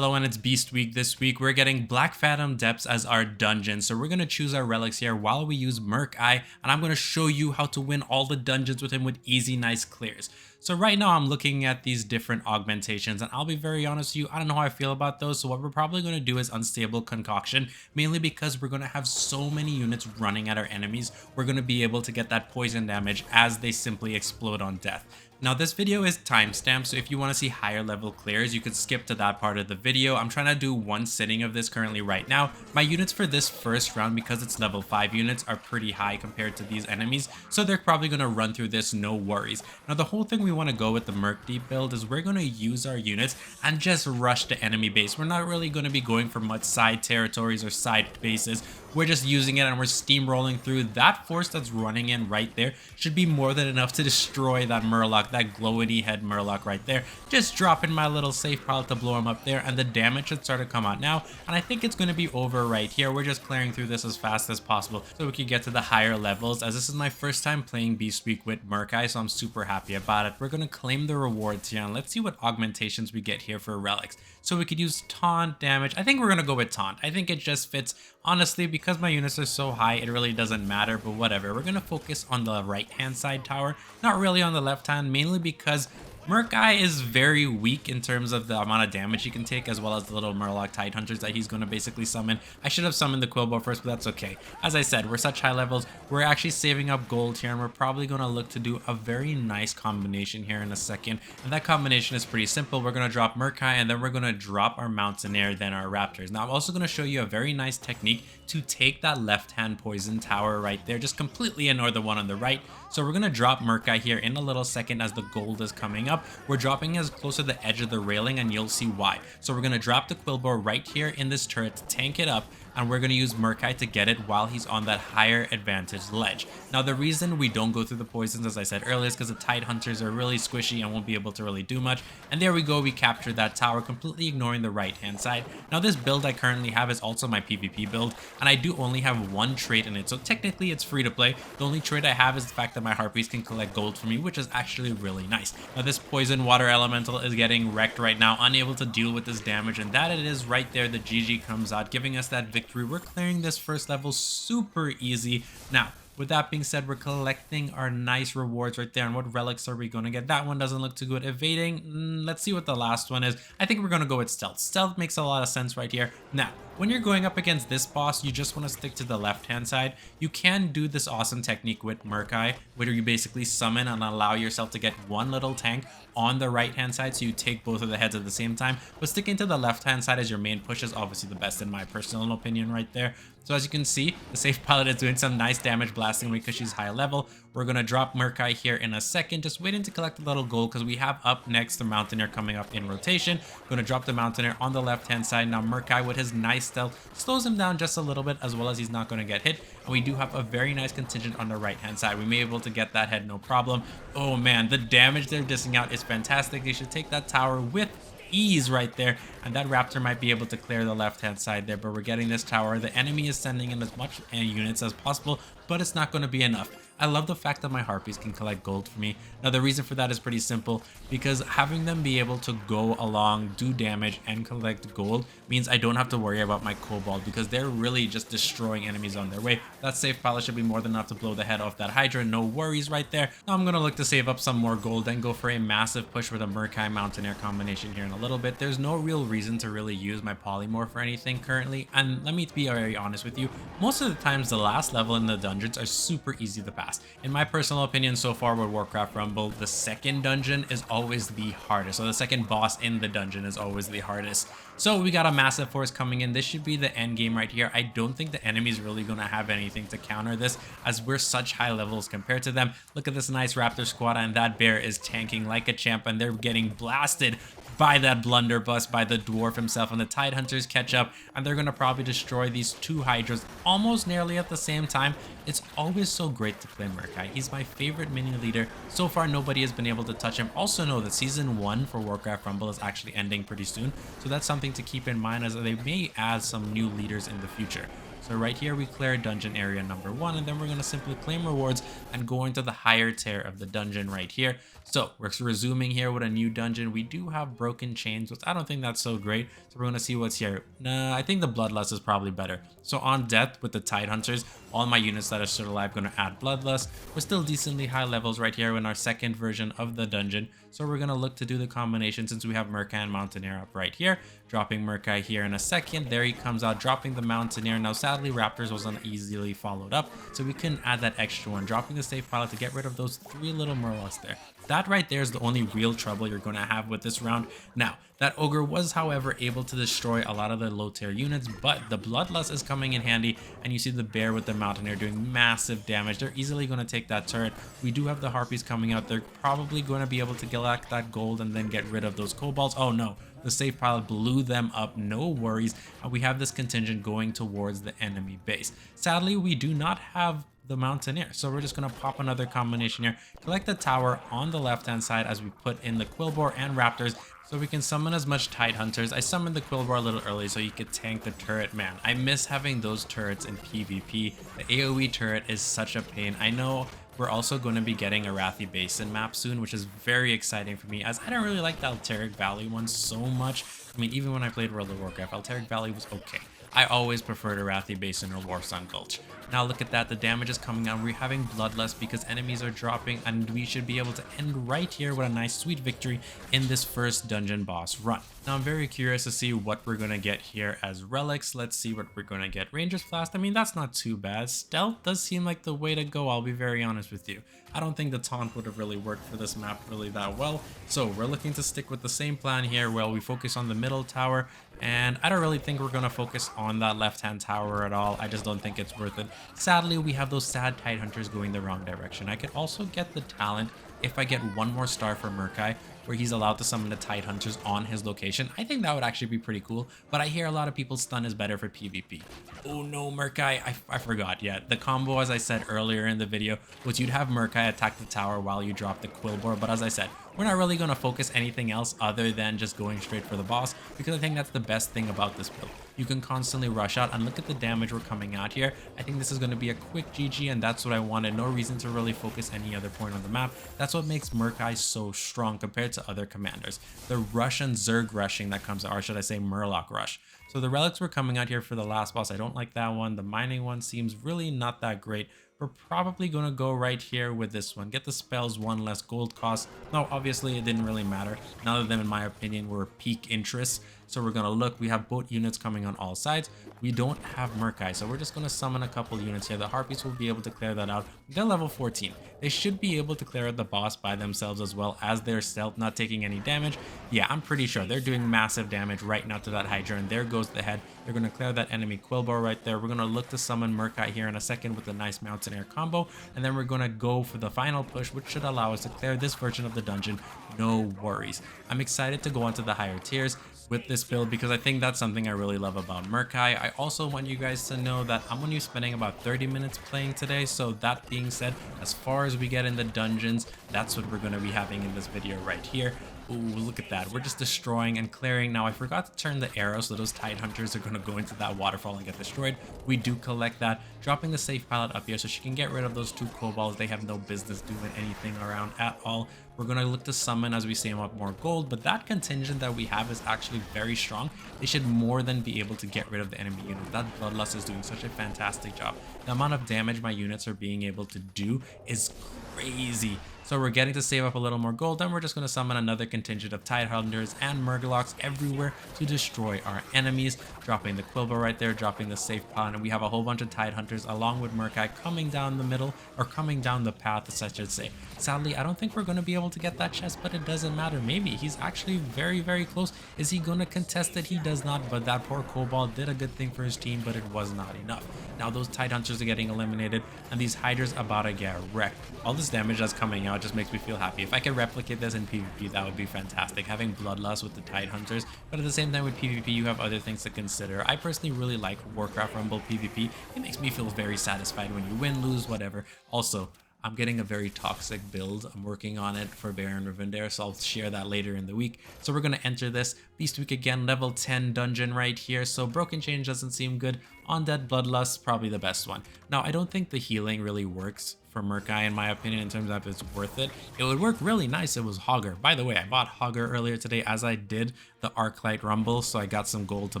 Hello, and it's Beast Week. This week we're getting Black Phantom Depths as our dungeon. So we're going to choose our relics here while we use Murk, and I'm going to show you how to win all the dungeons with him with easy, nice clears. So right now I'm looking at these different augmentations, and I'll be very honest with you, I don't know how I feel about those. So what we're probably going to do is Unstable Concoction, mainly because we're going to have so many units running at our enemies. We're going to be able to get that poison damage as they simply explode on death. Now this video is timestamped, so if you want to see higher level clears, you could skip to that part of the video. I'm trying to do one sitting of this currently right now. My units for this first round, because it's level 5 units, are pretty high compared to these enemies, so they're probably going to run through this no worries. Now the whole thing we want to go with the Murk Deep build is we're going to use our units and just rush the enemy base. We're not really going to be going for much side territories or side bases. We're just using it and we're steamrolling through. That force that's running in right there should be more than enough to destroy that Murloc, that glowy head Murloc right there. Just dropping my little safe pile to blow him up there, and the damage should start to come out now, and I think it's going to be over right here. We're just clearing through this as fast as possible so we can get to the higher levels, as this is my first time playing Beast Week with Murk, so I'm super happy about it. We're going to claim the rewards here, and let's see what augmentations we get here for relics. So we could use taunt damage. I think we're going to go with taunt. I think it just fits. Honestly, because my units are so high, it really doesn't matter, but whatever. We're going to focus on the right-hand side tower, not really on the left-hand, mainly because Murk is very weak in terms of the amount of damage he can take, as well as the little Murloc Tidehunters that he's going to basically summon. I should have summoned the Quillbow first, but that's okay. As I said, we're such high levels. We're actually saving up gold here, and we're probably going to look to do a very nice combination here in a second. And that combination is pretty simple. We're going to drop Murk, and then we're going to drop our Mountaineer, then our Raptors. Now, I'm also going to show you a very nice technique to take that left-hand poison tower right there. Just completely ignore the one on the right. So we're going to drop Murk here in a little second as the gold is coming up. We're dropping as close to the edge of the railing, and you'll see why. So we're going to drop the Quillbow right here in this turret to tank it up, and we're going to use Murk to get it while he's on that higher advantage ledge. Now the reason we don't go through the poisons, as I said earlier, is because the Tidehunters are really squishy and won't be able to really do much. And there we go, we captured that tower, completely ignoring the right hand side. Now this build I currently have is also my PvP build, and I do only have one trait in it, so technically it's free to play. The only trait I have is the fact that my Harpies can collect gold for me, which is actually really nice. Now this poison water elemental is getting wrecked right now, unable to deal with this damage, and that it is right there. The GG comes out, giving us that victory. We're clearing this first level super easy. Now with that being said, we're collecting our nice rewards right there. And what relics are we going to get? That one doesn't look too good. Evading, let's see what the last one is. I think we're going to go with stealth. Stealth makes a lot of sense right here. Now, when you're going up against this boss, you just want to stick to the left-hand side. You can do this awesome technique with Murk, where you basically summon and allow yourself to get one little tank on the right-hand side, so you take both of the heads at the same time. But sticking to the left-hand side as your main push is obviously the best in my personal opinion right there. So as you can see, the safe pilot is doing some nice damage blasting because she's high level. We're going to drop Murk here in a second, just waiting to collect a little gold because we have up next the Mountaineer coming up in rotation. Going to drop the Mountaineer on the left-hand side. Now Murk with his nice stealth slows him down just a little bit, as well as he's not going to get hit. And we do have a very nice contingent on the right-hand side. We may be able to get that head no problem. Oh man, the damage they're dishing out is fantastic. They should take that tower with ease right there, and that Raptor might be able to clear the left-hand side there, but we're getting this tower. The enemy is sending in as much units as possible, but it's not going to be enough. I love the fact that my Harpies can collect gold for me. Now the reason for that is pretty simple, because having them be able to go along, do damage, and collect gold means I don't have to worry about my Kobold, because they're really just destroying enemies on their way. That safe pilot should be more than enough to blow the head off that Hydra, no worries right there. Now I'm going to look to save up some more gold and go for a massive push with a Murk Mountaineer combination here in a little bit. There's no real reason to really use my Polymorph or anything currently, and let me be very honest with you, most of the times the last level in the dungeons are super easy to pass. In my personal opinion, so far with Warcraft Rumble, the second dungeon is always the hardest. So the second boss in the dungeon is always the hardest. So we got a massive force coming in. This should be the end game right here. I don't think the enemy's really going to have anything to counter this, as we're such high levels compared to them. Look at this nice Raptor squad, and that bear is tanking like a champ, and they're getting blasted by that blunderbuss by the dwarf himself, and the Tidehunters catch up, and they're going to probably destroy these two Hydras almost nearly at the same time. It's always so great to play Murk. He's my favorite mini leader. So far, nobody has been able to touch him. Also know that Season 1 for Warcraft Rumble is actually ending pretty soon, so that's something to keep in mind, as they may add some new leaders in the future. So right here we clear dungeon area number 1, and then we're going to simply claim rewards and go into the higher tier of the dungeon right here. So we're resuming here with a new dungeon. We do have broken chains, which I don't think that's so great. So we're gonna see what's here. Nah, I think the bloodlust is probably better. So on death with the tide hunters, all my units that are still alive gonna add bloodlust. We're still decently high levels right here in our second version of the dungeon. So we're gonna look to do the combination since we have Murk and Mountaineer up right here. Dropping Murkai here in a second. There he comes out, dropping the Mountaineer. Now sadly Raptors wasn't easily followed up, so we couldn't add that extra one. Dropping the safe pilot to get rid of those 3 little Murlocs there. That right there is the only real trouble you're going to have with this round. Now, that Ogre was, however, able to destroy a lot of the low tier units, but the Bloodlust is coming in handy, and you see the Bear with the Mountaineer doing massive damage. They're easily going to take that turret. We do have the Harpies coming out. They're probably going to be able to collect that gold and then get rid of those kobolds. Oh no, the safe pilot blew them up, no worries. And we have this contingent going towards the enemy base. Sadly, we do not have the Mountaineer, so we're just going to pop another combination here, collect the tower on the left hand side as we put in the Quillboar and Raptors so we can summon as much Tide Hunters. I summoned the Quillboar a little early so you could tank the turret. Man, I miss having those turrets in PvP. The AoE turret is such a pain. I know we're also going to be getting a Rathi Basin map soon, which is very exciting for me, as I don't really like the Alteric Valley one so much. I mean, even when I played World of Warcraft, Alteric Valley was okay. I always preferred a Rathi Basin or Warsun Gulch. Now look at that, the damage is coming out. We're having Bloodlust because enemies are dropping, and we should be able to end right here with a nice sweet victory in this first dungeon boss run. Now I'm very curious to see what we're going to get here as relics. Let's see what we're going to get. Ranger's Flask, I mean, that's not too bad. Stealth does seem like the way to go, I'll be very honest with you. I don't think the taunt would have really worked for this map really that well. So we're looking to stick with the same plan here where we focus on the middle tower. And I don't really think we're going to focus on that left-hand tower at all. I just don't think it's worth it. Sadly, we have those sad Tide Hunters going the wrong direction. I could also get the talent if I get one more star for Murkai, where he's allowed to summon the Tide Hunters on his location. I think that would actually be pretty cool, but I hear a lot of people stun is better for PvP. Oh no, Murkai, I forgot. Yeah, the combo, as I said earlier in the video, was you'd have Murkai attack the tower while you drop the Quillboar, but as I said, we're not really going to focus anything else other than just going straight for the boss, because I think that's the best thing about this build. You can constantly rush out, and look at the damage we're coming out here. I think this is going to be a quick GG, and that's what I wanted. No reason to really focus any other point on the map. That's what makes Murkai so strong compared to other commanders. The rush and Zerg rushing that comes out, or should I say Murloc rush. So the relics were coming out here for the last boss. I don't like that one. The mining one seems really not that great. We're probably going to go right here with this one. Get the spells, 1 less gold cost. No, obviously it didn't really matter. None of them, in my opinion, were peak interest. So we're going to look. We have both units coming on all sides. We don't have Murkai, so we're just going to summon a couple units here. The Harpies will be able to clear that out. They're level 14. They should be able to clear out the boss by themselves as well, as their stealth, not taking any damage. Yeah, I'm pretty sure they're doing massive damage right now to that Hydra, and there goes the head. They're going to clear that enemy Quillboar right there. We're going to look to summon Murkai here in a second with a nice Mountaineer combo, and then we're going to go for the final push, which should allow us to clear this version of the dungeon. No worries. I'm excited to go on to the higher tiers with this build because I think that's something I really love about Murkai. I also want you guys to know that I'm going to be spending about 30 minutes playing today. So that being said, as far as we get in the dungeons, that's what we're going to be having in this video right here. Ooh, look at that. We're just destroying and clearing. Now, I forgot to turn the arrow, so those Tide Hunters are going to go into that waterfall and get destroyed. We do collect that, dropping the safe pilot up here so she can get rid of those 2 kobolds. They have no business doing anything around at all. We're going to look to summon as we save up more gold, but that contingent that we have is actually very strong. They should more than be able to get rid of the enemy unit. That Bloodlust is doing such a fantastic job. The amount of damage my units are being able to do is crazy. So we're getting to save up a little more gold, then we're just going to summon another contingent of Tide Hunters and Murlocs everywhere to destroy our enemies, dropping the Quillboar right there, dropping the safe pilot, and we have a whole bunch of Tide Hunters along with Murkai coming down the middle, or coming down the path, as I should say. Sadly, I don't think we're going to be able to get that chest, but it doesn't matter. Maybe he's actually very, very close. Is he going to contest it? He does not, but that poor Kobold did a good thing for his team, but it was not enough. Now those Tide Hunters are getting eliminated, and these Hydras about to get wrecked. All this damage that's coming out just makes me feel happy. If I could replicate this in PvP, that would be fantastic. Having Bloodlust with the Tide Hunters, but at the same time with PvP, you have other things to consider. I personally really like Warcraft Rumble PvP. It makes me feel very satisfied when you win, lose, whatever. Also, I'm getting a very toxic build. I'm working on it for Baron Revendare, so I'll share that later in the week. So we're going to enter this Beast Week again, level 10 dungeon right here. So Broken Change doesn't seem good. Undead Bloodlust, probably the best one. Now, I don't think the healing really works for for Murk-I in my opinion in terms of if it's worth it. It would work really nice if it was Hogger. By the way, I bought Hogger earlier today as I did the Arclight Rumble, so I got some gold to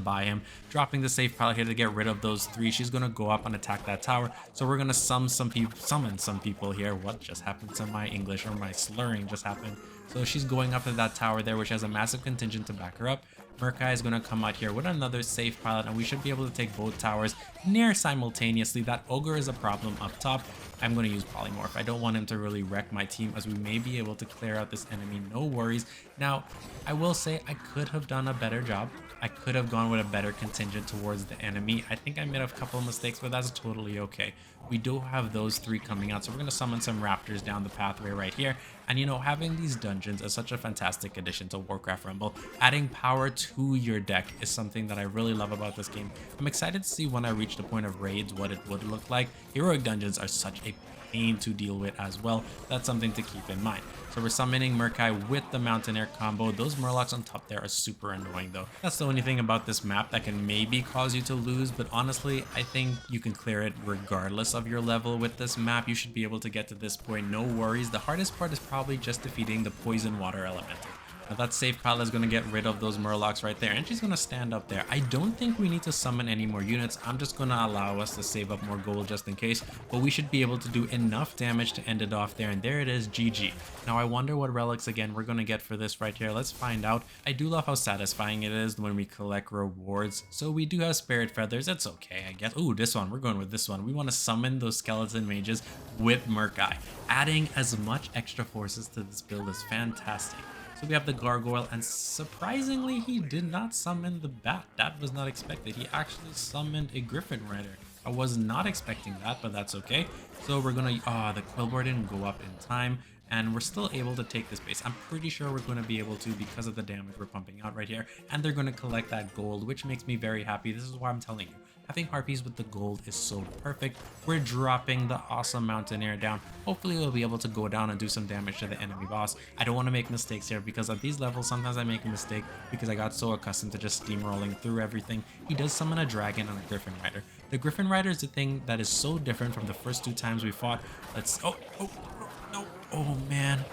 buy him. Dropping the safe pilot here to get rid of those three. She's gonna go up and attack that tower. So we're gonna summon some people here. What just happened to my English, or my slurring just happened? So she's going up to that tower there, which has a massive contingent to back her up. Murk-I is going to come out here with another safe pilot, and we should be able to take both towers near simultaneously. That ogre is a problem up top. I'm going to use polymorph. I don't want him to really wreck my team, as we may be able to clear out this enemy, no worries. Now, I will say I could have done a better job. I could have gone with a better contingent towards the enemy. I think I made a couple of mistakes, but that's totally okay. We do have those three coming out, so we're going to summon some raptors down the pathway right here. And you know, having these dungeons is such a fantastic addition to Warcraft Rumble. Adding power to your deck is something that I really love about this game. I'm excited to see when I reach the point of raids what it would look like. Heroic dungeons are such a pain to deal with as well. That's something to keep in mind. So we're summoning Murk-I with the Mountaineer combo. Those Murlocs on top there are super annoying though. That's the only thing about this map that can maybe cause you to lose, but honestly, I think you can clear it regardless of your level with this map. You should be able to get to this point, no worries. The hardest part is probably just defeating the poison water elemental. Now that safe pilot is going to get rid of those Murlocs right there, and she's going to stand up there. I don't think we need to summon any more units. I'm just going to allow us to save up more gold just in case, but we should be able to do enough damage to end it off there, and there it is, GG. Now I wonder what relics again we're going to get for this right here. Let's find out. I do love how satisfying it is when we collect rewards. So we do have spirit feathers. It's okay, I guess. Ooh, this one. We're going with this one. We want to summon those skeleton mages with Murk-I. Adding as much extra forces to this build is fantastic. So we have the gargoyle, and surprisingly, he did not summon the bat. That was not expected. He actually summoned a griffin rider. I was not expecting that, but that's okay. So we're gonna, the quillboard didn't go up in time, and we're still able to take this base. I'm pretty sure we're going to be able to because of the damage we're pumping out right here, and they're going to collect that gold, which makes me very happy. This is why I'm telling you. Having harpies with the gold is so perfect. We're dropping the awesome Mountaineer down. Hopefully we'll be able to go down and do some damage to the enemy boss. I don't want to make mistakes here because at these levels sometimes I make a mistake because I got so accustomed to just steamrolling through everything. He does summon a dragon and a griffin rider. The griffin rider is the thing that is so different from the first two times we fought. Let's oh man.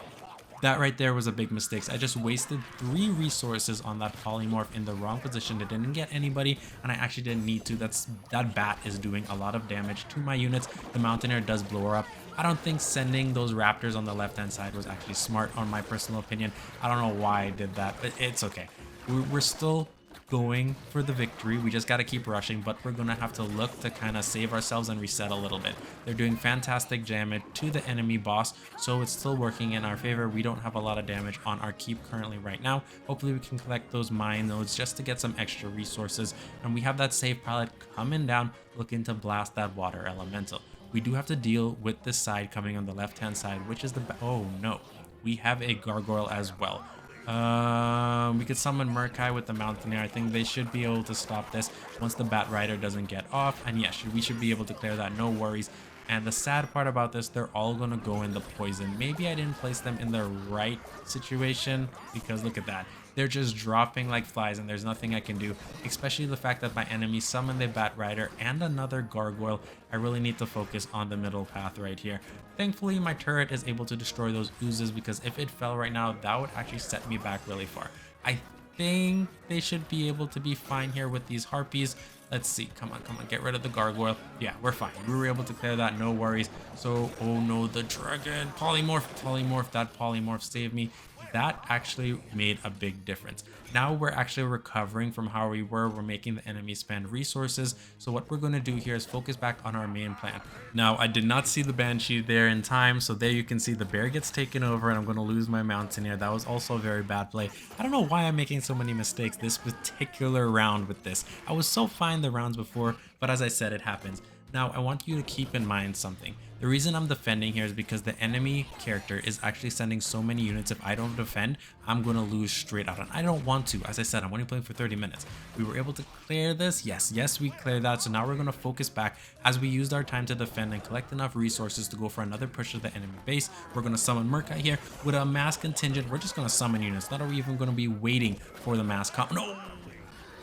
That right there was a big mistake. I just wasted 3 resources on that polymorph in the wrong position. It didn't get anybody, and I actually didn't need to. That bat is doing a lot of damage to my units. The Mountaineer does blow her up. I don't think sending those raptors on the left-hand side was actually smart, on my personal opinion. I don't know why I did that, but it's okay. We're still going for the victory. We just got to keep rushing, but we're going to have to look to kind of save ourselves and reset a little bit. They're doing fantastic damage to the enemy boss, so it's still working in our favor. We don't have a lot of damage on our keep currently right now. Hopefully we can collect those mine nodes just to get some extra resources, and we have that safe pilot coming down looking to blast that water elemental. We do have to deal with this side coming on the left hand side, which is the oh no, we have a gargoyle as well. We could summon Murk-I with the Mountaineer. I think they should be able to stop this once the Bat Rider doesn't get off. And yes, we should be able to clear that, no worries. And the sad part about this, they're all going to go in the poison. Maybe I didn't place them in the right situation because look at that. They're just dropping like flies and there's nothing I can do, especially the fact that my enemy summoned the Bat Rider and another gargoyle. I really need to focus on the middle path right here. Thankfully, my turret is able to destroy those oozes because if it fell right now, that would actually set me back really far. I think they should be able to be fine here with these harpies. Let's see. Come on, get rid of the gargoyle. Yeah, we're fine. We were able to clear that, no worries. So, oh no, the dragon. Polymorph. That polymorph saved me. That actually made a big difference. Now we're actually recovering from how we were. We're making the enemy spend resources. So what we're going to do here is focus back on our main plan. Now, I did not see the Banshee there in time. So there you can see the bear gets taken over and I'm going to lose my Mountaineer. That was also a very bad play. I don't know why I'm making so many mistakes this particular round with this. I was so fine the rounds before, but as I said, it happens. Now, I want you to keep in mind something. The reason I'm defending here is because the enemy character is actually sending so many units. If I don't defend, I'm going to lose straight out. And I don't want to. As I said, I'm only playing for 30 minutes. We were able to clear this. Yes, we cleared that. So now we're going to focus back as we used our time to defend and collect enough resources to go for another push to the enemy base. We're going to summon Murk-I here with a mass contingent. We're just going to summon units. Not are we even going to be waiting for the mass comp. No!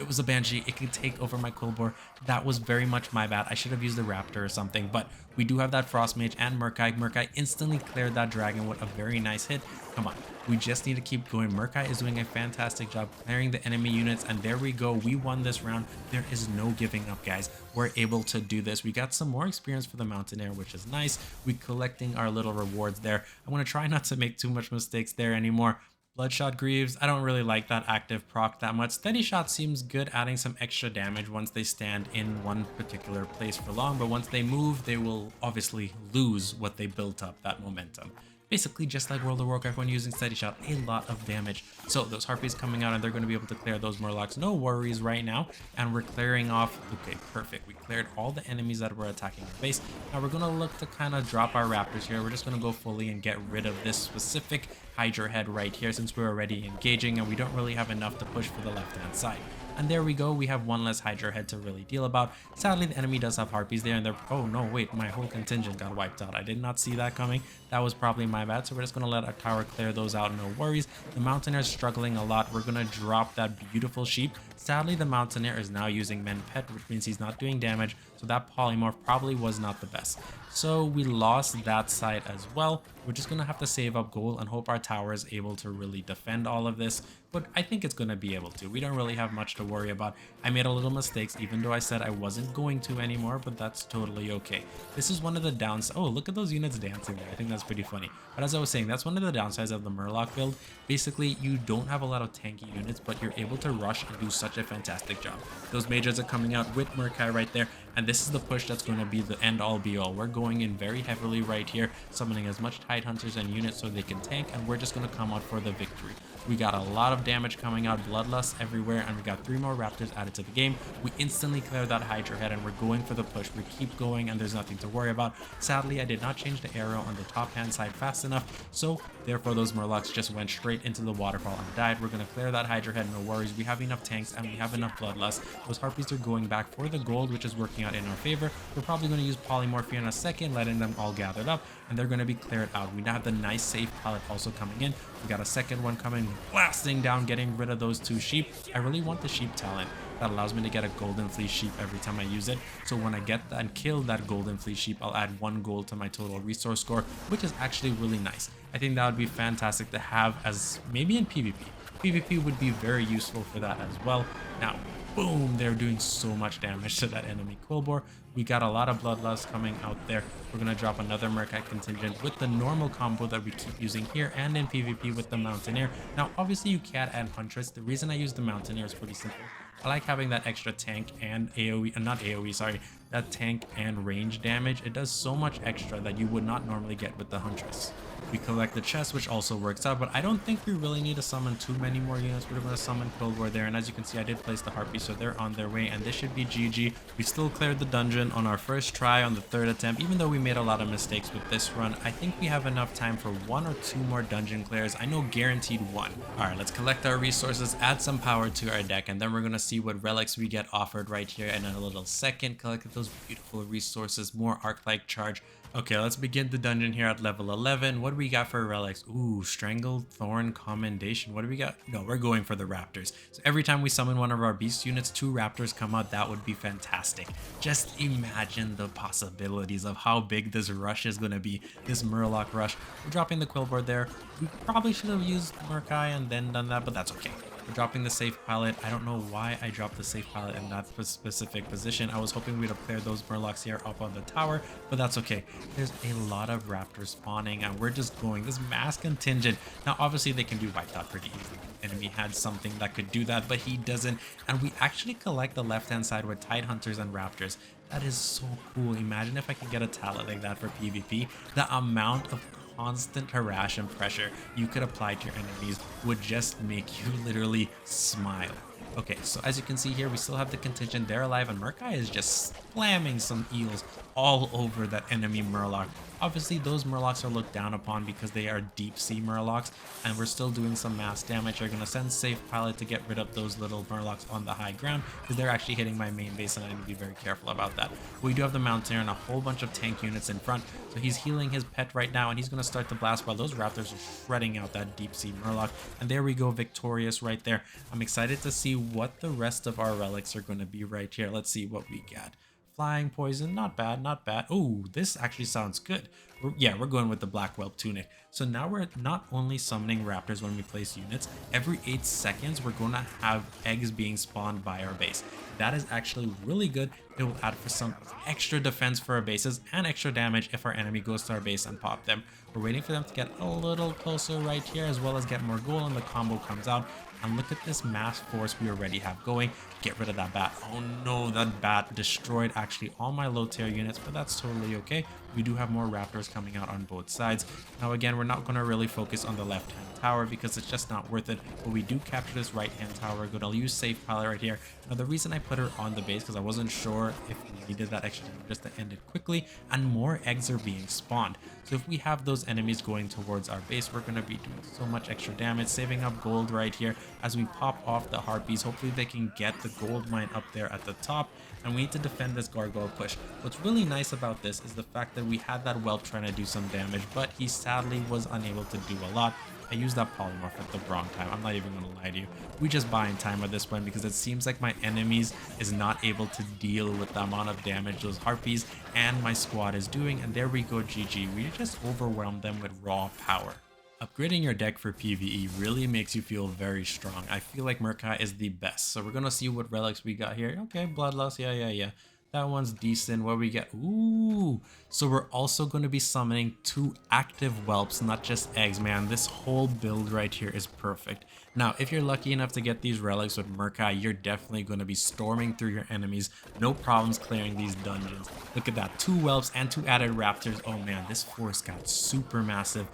it was a Banshee. It could take over my Quillbore. That was very much my bad. I should have used the Raptor or something, but we do have that Frost Mage and Murk-Eye. Murk-Eye instantly cleared that dragon with a very nice hit. Come on, we just need to keep going. Murk-Eye is doing a fantastic job clearing the enemy units, and there we go. We won this round. There is no giving up, guys. We're able to do this. We got some more experience for the Mountaineer, which is nice. We collecting our little rewards there. I want to try not to make too much mistakes there anymore. Bloodshot Greaves, I don't really like that active proc that much. Steady Shot seems good, adding some extra damage once they stand in one particular place for long, but once they move, they will obviously lose what they built up, that momentum. Basically, just like World of Warcraft when using Steady Shot, a lot of damage. So those Harpies coming out and they're going to be able to clear those Murlocs. No worries right now. And we're clearing off. Okay, perfect. We cleared all the enemies that were attacking our base. Now we're going to look to kind of drop our Raptors here. We're just going to go fully and get rid of this specific Hydra head right here since we're already engaging and we don't really have enough to push for the left-hand side. And there we go, we have one less Hydra head to really deal about. Sadly, the enemy does have Harpies there and they're... Oh no, wait, my whole contingent got wiped out. I did not see that coming. That was probably my bad, so we're just going to let our tower clear those out, no worries. The Mountaineer is struggling a lot. We're going to drop that beautiful sheep. Sadly, the Mountaineer is now using Men Pet, which means he's not doing damage, so that polymorph probably was not the best. So we lost that side as well. We're just going to have to save up gold and hope our tower is able to really defend all of this, but I think it's going to be able to. We don't really have much to worry about. I made a little mistakes, even though I said I wasn't going to anymore, but that's totally okay. This is one of the downsides. Oh, look at those units dancing there. I think that's pretty funny. But as I was saying, that's one of the downsides of the Murloc build. Basically, you don't have a lot of tanky units, but you're able to rush and do such a fantastic job. Those mages are coming out with Murk-Eye right there, and this is the push that's going to be the end all be all. We're going in very heavily right here, summoning as much Tidehunters and units so they can tank, and we're just going to come out for the victory. We got a lot of damage coming out, bloodlust everywhere, and we got 3 more Raptors added to the game. We instantly clear that Hydra head, and we're going for the push. We keep going, and there's nothing to worry about. Sadly, I did not change the arrow on the top-hand side fast enough, so therefore those Murlocs just went straight into the waterfall and died. We're going to clear that Hydra head, no worries. We have enough tanks, and we have enough bloodlust. Those Harpies are going back for the gold, which is working out in our favor. We're probably going to use Polymorph here in a second, letting them all gathered up, and they're going to be cleared out. We now have the nice safe pallet also coming in. We got a second one coming, blasting down, getting rid of those 2 sheep. I really want the sheep talent. That allows me to get a golden fleece sheep every time I use it. So when I get that and kill that golden fleece sheep, I'll add 1 gold to my total resource score, which is actually really nice. I think that would be fantastic to have as maybe in PvP. PvP would be very useful for that as well. Now, boom, they're doing so much damage to that enemy Quillbore. We got a lot of bloodlust coming out there. We're going to drop another Murk-Eye contingent with the normal combo that we keep using here and in PvP with the Mountaineer. Now, obviously you can't add Huntress. The reason I use the Mountaineer is pretty simple. I like having that extra tank and AoE, not AoE, sorry, that tank and range damage. It does so much extra that you would not normally get with the Huntress. We collect the chest, which also works out, but I don't think we really need to summon too many more units. We're going to summon Quillbore there, and as you can see, I did place the Harpy, so they're on their way, and this should be GG. We still cleared the dungeon on our first try on the 3rd attempt. Even though we made a lot of mistakes with this run, I think we have enough time for 1 or 2 more dungeon clears. I know guaranteed 1. Alright, let's collect our resources, add some power to our deck, and then we're going to see what relics we get offered right here in a little second. Collect those beautiful resources, more arc-like charge. Okay, let's begin the dungeon here at level 11. What do we got for relics? Ooh, Strangled Thorn Commendation. What do we got? No, we're going for the Raptors. So every time we summon one of our beast units, 2 Raptors come out. That would be fantastic. Just imagine the possibilities of how big this rush is going to be, this Murloc rush. We're dropping the Quillbore there. We probably should have used Murk-Eye and then done that, but that's okay. We're dropping the safe pallet. I don't know why I dropped the safe pallet in that specific position. I was hoping we'd have cleared those Murlocs here up on the tower, but that's okay. There's a lot of Raptors spawning, and we're just going this mass contingent. Now, obviously, they can be wiped out pretty easily. The enemy had something that could do that, but he doesn't. And we actually collect the left-hand side with Tidehunters and Raptors. That is so cool. Imagine if I could get a talent like that for PvP. The amount of constant harass and pressure you could apply to your enemies would just make you literally smile. Okay, so as you can see here, we still have the contingent. They're alive, and Murk-Eye is just slamming some eels all over that enemy Murloc. Obviously, those Murlocs are looked down upon because they are deep sea Murlocs, and we're still doing some mass damage. You're going to send Safe Pilot to get rid of those little Murlocs on the high ground because they're actually hitting my main base, and I need to be very careful about that. We do have the Mountaineer and a whole bunch of tank units in front, so he's healing his pet right now, and he's going to start the blast while those Raptors are shredding out that deep sea Murloc. And there we go, victorious right there. I'm excited to see what the rest of our relics are going to be right here. Let's see what we got. Flying poison, not bad, not bad. Oh, this actually sounds good. We're going with the Black Whelp Tunic. So now we're not only summoning raptors when we place units, every 8 seconds we're going to have eggs being spawned by our base. That is actually really good. It will add for some extra defense for our bases and extra damage if our enemy goes to our base and pop them. We're waiting for them to get a little closer right here, as well as get more gold, and the combo comes out. And look at this mass force we already have going. Get rid of that bat. Oh no, that bat destroyed actually all my low tier units, but that's totally okay. We do have more raptors coming out on both sides. Now again, we're not going to really focus on the left hand tower because it's just not worth it, but we do capture this right hand tower. We're going to use Safe Pilot right here. Now the reason I put her on the base because I wasn't sure if we needed that extra time just to end it quickly, and more eggs are being spawned. So if we have those enemies going towards our base, we're going to be doing so much extra damage, saving up gold right here as we pop off the harpies. Hopefully they can get the gold mine up there at the top, and we need to defend this gargoyle push. What's really nice about this is the fact that we had that whelp trying to do some damage, but he sadly was unable to do a lot. I used that polymorph at the wrong time. I'm not even going to lie to you. We just buying time at this point because it seems like my enemies is not able to deal with the amount of damage those harpies and my squad is doing. And there we go, GG. We just overwhelmed them with raw power. Upgrading your deck for PvE really makes you feel very strong. I feel like Murk is the best. So we're going to see what relics we got here. Okay, Bloodlust. Yeah. That one's decent. What we get? Ooh. So we're also going to be summoning 2 active whelps, not just eggs, man. This whole build right here is perfect. Now, if you're lucky enough to get these relics with Murk, you're definitely going to be storming through your enemies. No problems clearing these dungeons. Look at that. 2 whelps and 2 added raptors. Oh man, this force got super massive,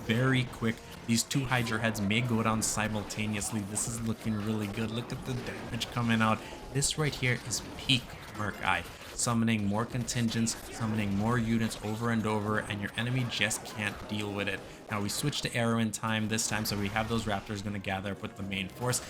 very quick. These 2 Hydra heads may go down simultaneously. This is looking really good. Look at the damage coming out. This right here is peak Murk. Summoning more contingents, summoning more units over and over, and your enemy just can't deal with it. Now we switched to arrow in time this time, so we have those raptors going to gather up with the main force.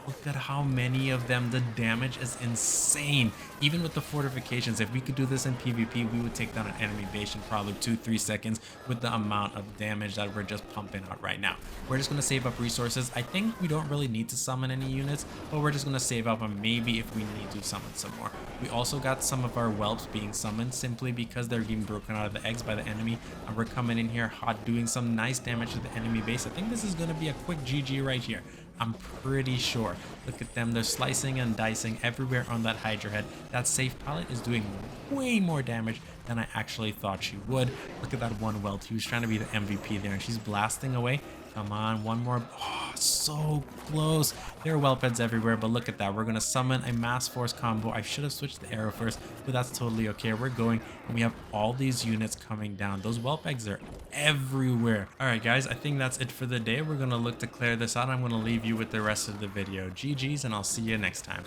Look at how many of them. The damage is insane. Even with the fortifications, if we could do this in PvP, we would take down an enemy base in probably 2-3 seconds with the amount of damage that we're just pumping out right now. We're just going to save up resources. I think we don't really need to summon any units, but we're just going to save up, and maybe if we need to summon some more. We also got some of our whelps being summoned simply because they're getting broken out of the eggs by the enemy, and we're coming in here hot, doing some nice damage to the enemy base. I think this is going to be a quick GG right here. I'm pretty sure. Look at them. They're slicing and dicing everywhere on that Hydra head. That Safe Pilot is doing way more damage than I actually thought she would. Look at that one welt. He was trying to be the MVP there, and she's blasting away. Come on, one more. Oh, so close. There are whelp heads everywhere, but look at that. We're going to summon a mass force combo. I should have switched the arrow first, but that's totally okay. We're going, and we have all these units coming down. Those whelp eggs are everywhere. All right, guys, I think that's it for the day. We're going to look to clear this out. I'm going to leave you with the rest of the video. GG's, and I'll see you next time.